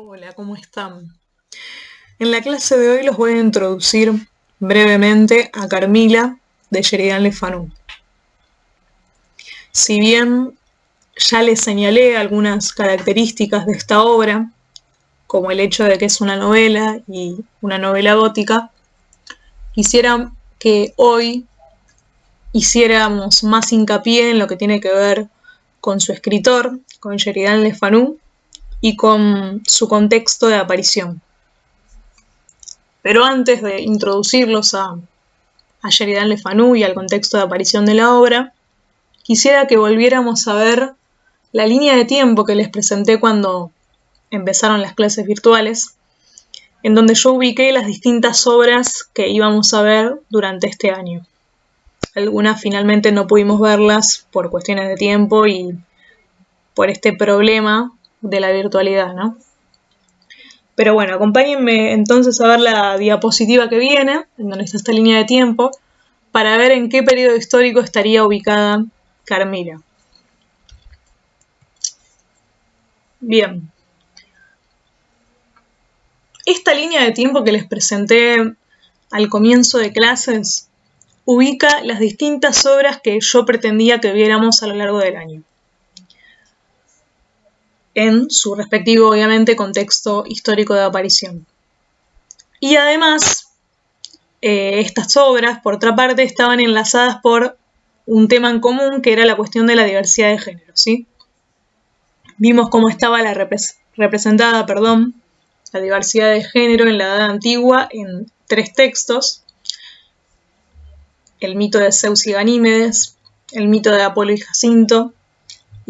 Hola, ¿cómo están? En la clase de hoy los voy a introducir brevemente a Carmila de Sheridan Le Fanu. Si bien ya les señalé algunas características de esta obra, como el hecho de que es una novela y una novela gótica, quisiera que hoy hiciéramos más hincapié en lo que tiene que ver con su escritor, con Sheridan Le Fanu, y con su contexto de aparición. Pero antes de introducirlos a Sheridan Le Fanu y al contexto de aparición de la obra, quisiera que volviéramos a ver la línea de tiempo que les presenté cuando empezaron las clases virtuales, en donde yo ubiqué las distintas obras que íbamos a ver durante este año. Algunas finalmente no pudimos verlas por cuestiones de tiempo y por este problema de la virtualidad, ¿no? Pero bueno, acompáñenme entonces a ver la diapositiva que viene, en donde está esta línea de tiempo, para ver en qué periodo histórico estaría ubicada Carmila. Bien. Esta línea de tiempo que les presenté al comienzo de clases ubica las distintas obras que yo pretendía que viéramos a lo largo del año, en su respectivo, obviamente, contexto histórico de aparición. Y además, estas obras, por otra parte, estaban enlazadas por un tema en común, que era la cuestión de la diversidad de género, ¿sí? Vimos cómo estaba representada, la diversidad de género en la Edad Antigua en 3 textos: el mito de Zeus y Ganímedes, el mito de Apolo y Jacinto,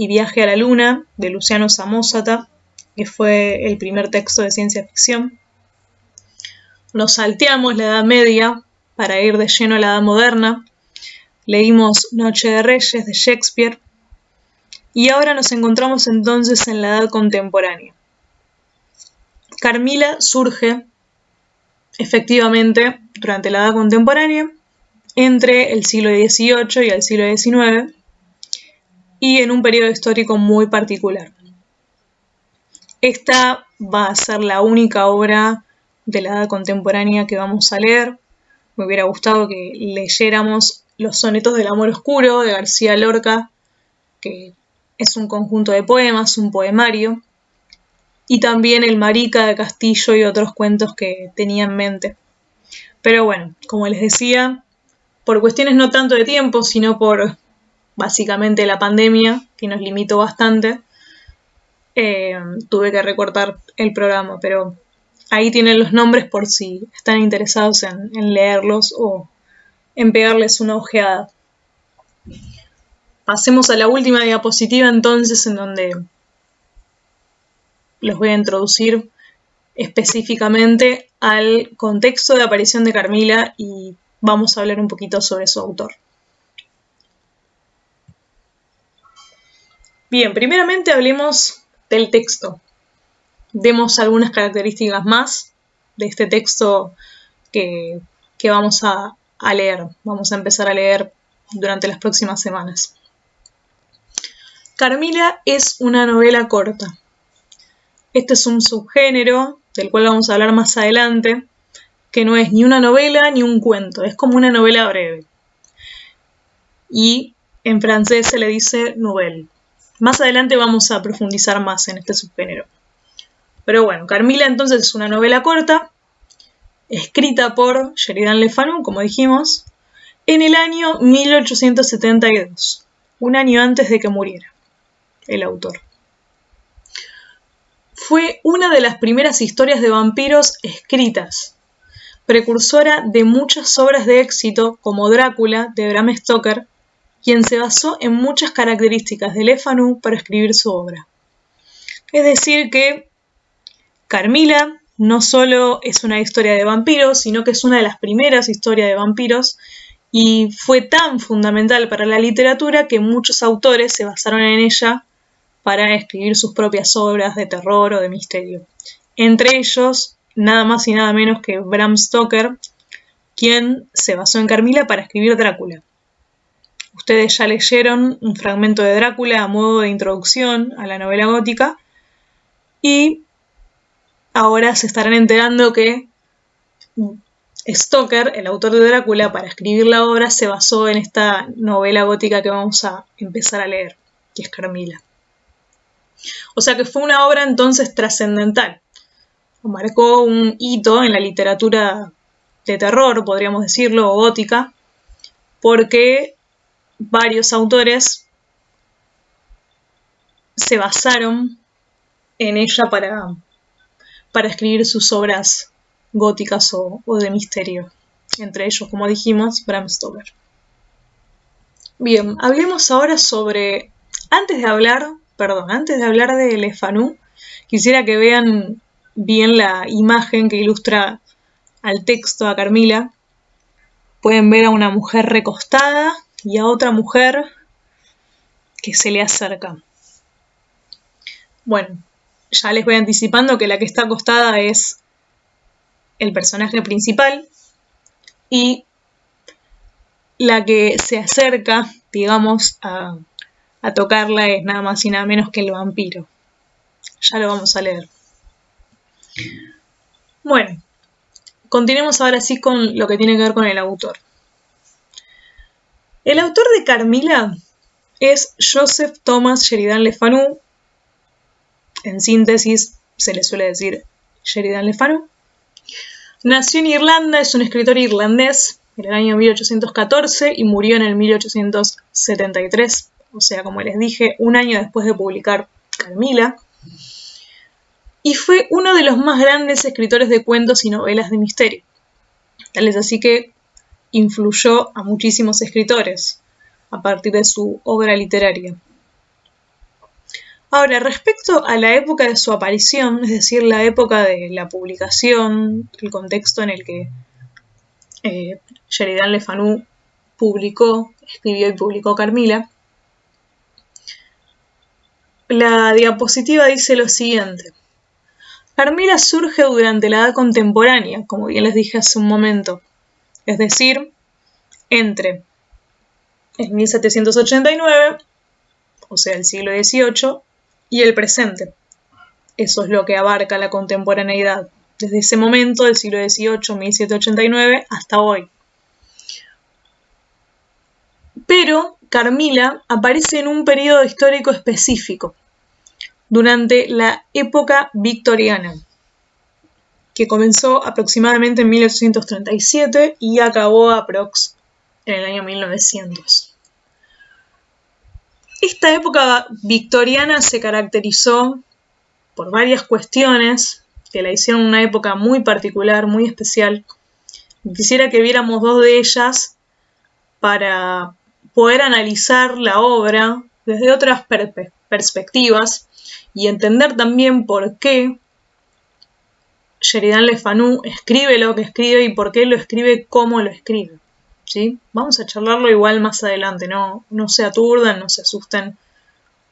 y Viaje a la Luna, de Luciano Samosata, que fue el primer texto de ciencia ficción. Nos salteamos la Edad Media para ir de lleno a la Edad Moderna. Leímos Noche de Reyes, de Shakespeare. Y ahora nos encontramos entonces en la Edad Contemporánea. Carmila surge, efectivamente, durante la Edad Contemporánea, entre el siglo XVIII y el siglo XIX, y en un periodo histórico muy particular. Esta va a ser la única obra de la Edad Contemporánea que vamos a leer. Me hubiera gustado que leyéramos Los sonetos del amor oscuro, de García Lorca, que es un conjunto de poemas, un poemario, y también El Marica de Castillo y otros cuentos que tenía en mente. Pero bueno, como les decía, por cuestiones no tanto de tiempo, sino por básicamente la pandemia, que nos limitó bastante, tuve que recortar el programa, pero ahí tienen los nombres por si están interesados en leerlos o en pegarles una ojeada. Pasemos a la última diapositiva entonces, en donde los voy a introducir específicamente al contexto de aparición de Carmila y vamos a hablar un poquito sobre su autor. Bien, primeramente hablemos del texto. Demos algunas características más de este texto que vamos a leer. Vamos a empezar a leer durante las próximas semanas. Carmila es una novela corta. Este es un subgénero del cual vamos a hablar más adelante, que no es ni una novela ni un cuento, es como una novela breve. Y en francés se le dice nouvelle. Más adelante vamos a profundizar más en este subgénero. Pero bueno, Carmila entonces es una novela corta, escrita por Sheridan Le Fanu, como dijimos, en el año 1872, un año antes de que muriera el autor. Fue una de las primeras historias de vampiros escritas, precursora de muchas obras de éxito como Drácula de Bram Stoker, quien se basó en muchas características de Le Fanu para escribir su obra. Es decir que Carmila no solo es una historia de vampiros, sino que es una de las primeras historias de vampiros y fue tan fundamental para la literatura que muchos autores se basaron en ella para escribir sus propias obras de terror o de misterio. Entre ellos, nada más y nada menos que Bram Stoker, quien se basó en Carmila para escribir Drácula. Ustedes ya leyeron un fragmento de Drácula a modo de introducción a la novela gótica y ahora se estarán enterando que Stoker, el autor de Drácula, para escribir la obra se basó en esta novela gótica que vamos a empezar a leer, que es Carmila. O sea que fue una obra entonces trascendental. Marcó un hito en la literatura de terror, podríamos decirlo, o gótica, porque varios autores se basaron en ella para escribir sus obras góticas o de misterio. Entre ellos, como dijimos, Bram Stoker. Bien, hablemos ahora sobre... Antes de hablar de Le Fanu, quisiera que vean bien la imagen que ilustra al texto, a Carmila. Pueden ver a una mujer recostada y a otra mujer que se le acerca. Bueno, ya les voy anticipando que la que está acostada es el personaje principal y la que se acerca, digamos, a tocarla es nada más y nada menos que el vampiro. Ya lo vamos a leer. Bueno, continuemos ahora sí con lo que tiene que ver con el autor. El autor de Carmila es Joseph Thomas Sheridan Le Fanu. En síntesis, se le suele decir Sheridan Le Fanu. Nació en Irlanda, es un escritor irlandés en el año 1814 y murió en el 1873. O sea, como les dije, un año después de publicar Carmila. Y fue uno de los más grandes escritores de cuentos y novelas de misterio. Tal es así que influyó a muchísimos escritores a partir de su obra literaria. Ahora, respecto a la época de su aparición, es decir, la época de la publicación, el contexto en el que Sheridan Le Fanu escribió y publicó Carmila, la diapositiva dice lo siguiente. Carmila surge durante la Edad Contemporánea, como bien les dije hace un momento, es decir, entre el 1789, o sea, el siglo XVIII, y el presente. Eso es lo que abarca la contemporaneidad, desde ese momento, del siglo XVIII, 1789, hasta hoy. Pero Carmila aparece en un periodo histórico específico, durante la época victoriana, que comenzó aproximadamente en 1837 y acabó en el año 1900. Esta época victoriana se caracterizó por varias cuestiones que la hicieron una época muy particular, muy especial. Quisiera que viéramos dos de ellas para poder analizar la obra desde otras perspectivas y entender también por qué Sheridan Le Fanu escribe lo que escribe y por qué lo escribe como lo escribe. ¿Sí? Vamos a charlarlo igual más adelante, no se aturdan, no se asusten.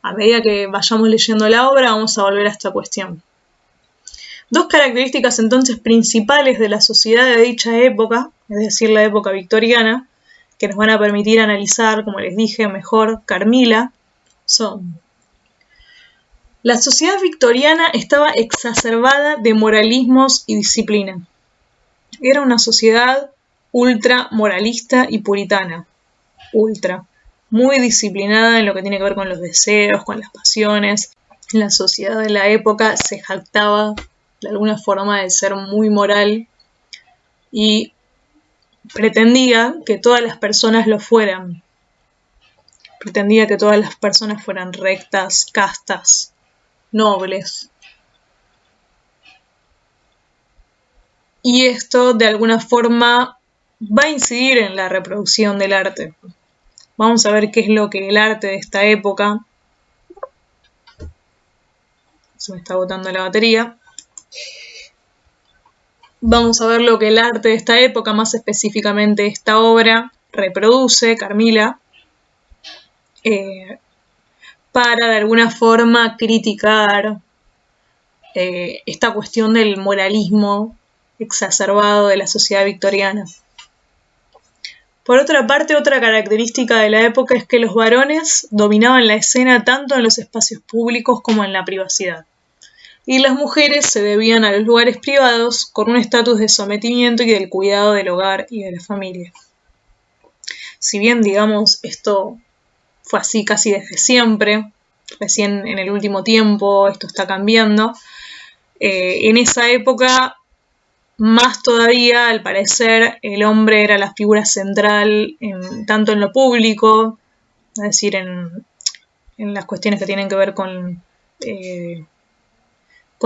A medida que vayamos leyendo la obra vamos a volver a esta cuestión. Dos características entonces principales de la sociedad de dicha época, es decir, la época victoriana, que nos van a permitir analizar, como les dije, mejor Carmila, son: la sociedad victoriana estaba exacerbada de moralismos y disciplina. Era una sociedad ultra moralista y puritana. Ultra. Muy disciplinada en lo que tiene que ver con los deseos, con las pasiones. La sociedad de la época se jactaba de alguna forma de ser muy moral y pretendía que todas las personas lo fueran. Pretendía que todas las personas fueran rectas, castas, nobles. Y esto de alguna forma va a incidir en la reproducción del arte. Vamos a ver qué es lo que el arte de esta época... Se me está agotando la batería. Vamos a ver lo que el arte de esta época, más específicamente esta obra, reproduce, Carmila, para de alguna forma criticar esta cuestión del moralismo exacerbado de la sociedad victoriana. Por otra parte, otra característica de la época es que los varones dominaban la escena tanto en los espacios públicos como en la privacidad. y las mujeres se debían a los lugares privados con un estatus de sometimiento y del cuidado del hogar y de la familia. Si bien, digamos, esto fue así casi desde siempre, recién en el último tiempo esto está cambiando, en esa época más todavía, al parecer, el hombre era la figura central tanto en lo público, es decir, en las cuestiones que tienen que ver con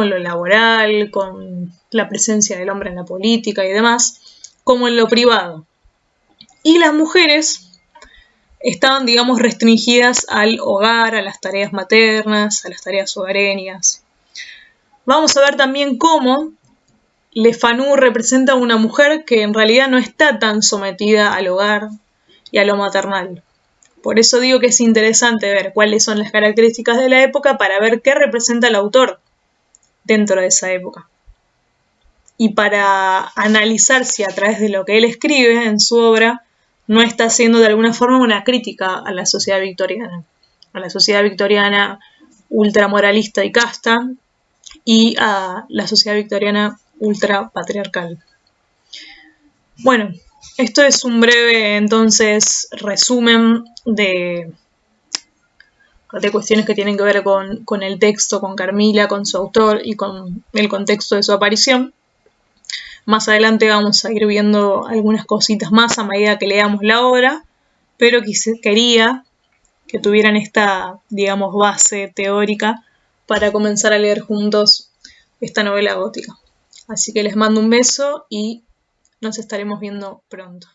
lo laboral, con la presencia del hombre en la política y demás, como en lo privado. Y las mujeres estaban, digamos, restringidas al hogar, a las tareas maternas, a las tareas hogareñas. Vamos a ver también cómo Le Fanu representa a una mujer que en realidad no está tan sometida al hogar y a lo maternal. Por eso digo que es interesante ver cuáles son las características de la época para ver qué representa el autor dentro de esa época. Y para analizar si a través de lo que él escribe en su obra no está haciendo de alguna forma una crítica a la sociedad victoriana ultramoralista y casta, y a la sociedad victoriana ultra patriarcal. Bueno, esto es un breve, entonces, resumen de cuestiones que tienen que ver con el texto, con Carmila, con su autor y con el contexto de su aparición. Más adelante vamos a ir viendo algunas cositas más a medida que leamos la obra, pero quería que tuvieran esta, digamos, base teórica para comenzar a leer juntos esta novela gótica. Así que les mando un beso y nos estaremos viendo pronto.